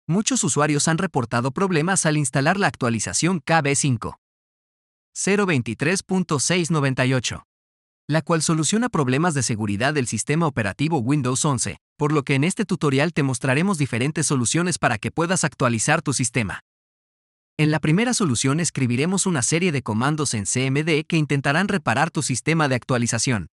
Muchos usuarios han reportado problemas al instalar la actualización KB5.023.698, la cual soluciona problemas de seguridad del sistema operativo Windows 11, por lo que en este tutorial te mostraremos diferentes soluciones para que puedas actualizar tu sistema. En la primera solución escribiremos una serie de comandos en CMD que intentarán reparar tu sistema de actualización.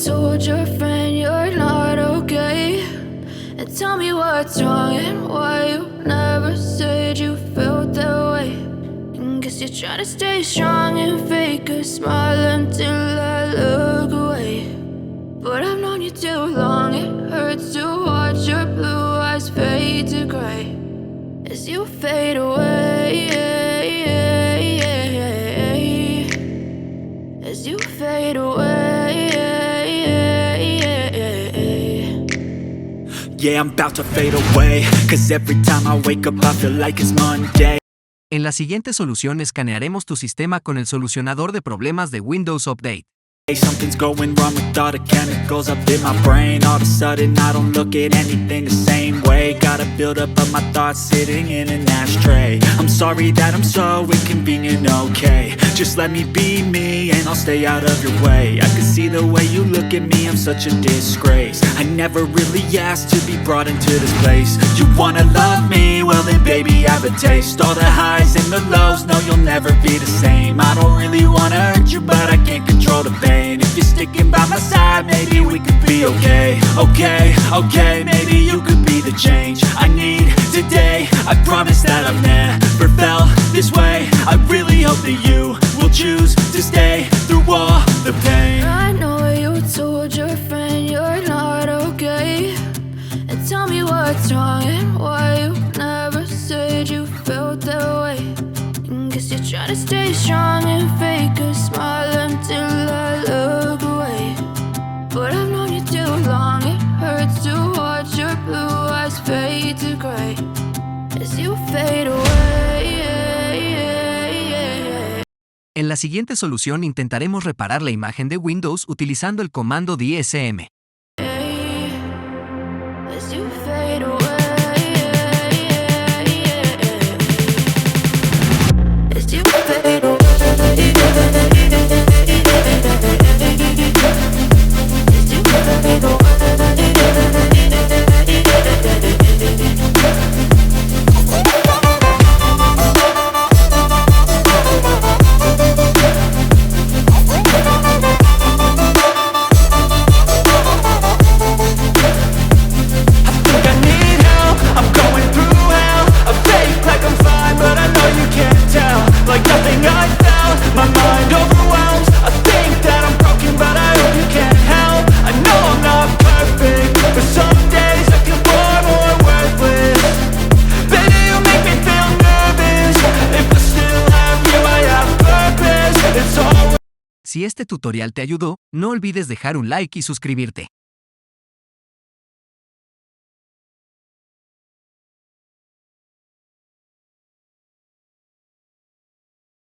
Told your friend you're not okay, and tell me what's wrong and why you never said you felt that way. And guess you're trying to stay strong and fake a smile until I look away. But I've known you too long, it hurts to watch your blue eyes fade to gray as you fade away, as you fade away. Yeah, I'm about to fade away, 'cause every time I wake up I feel like it's Monday. En la siguiente solución escanearemos tu sistema con el solucionador de problemas de Windows Update. Something's going wrong with all the chemicals up in my brain. All of a sudden I don't look at anything the same way. Gotta build up of my thoughts sitting in an ashtray. I'm sorry that I'm so inconvenient, okay. Just let me be me and I'll stay out of your way. I can see the way you look at me, I'm such a disgrace. I never really asked to be brought into this place. You wanna love me? Well then baby I have a taste. All the highs and the lows, no you'll never be the same. I don't really wanna hurt you but I can't control the pain. If you're sticking by my side, maybe we could be okay. Okay, maybe you could be the change I need today. I promise that I've never felt this way. I really hope that you will choose to stay through all the pain. I know you told your friend you're not okay, and tell me what's wrong and why you never said you felt that way. And guess you're trying to stay strong and fake a smile until I look away. But I've known you too long, it hurts to watch your blue eyes fade to gray as you fade away. En la siguiente solución intentaremos reparar la imagen de Windows utilizando el comando DSM. As you fade away. As you fade away. As you fade away. Si este tutorial te ayudó, no olvides dejar un like y suscribirte.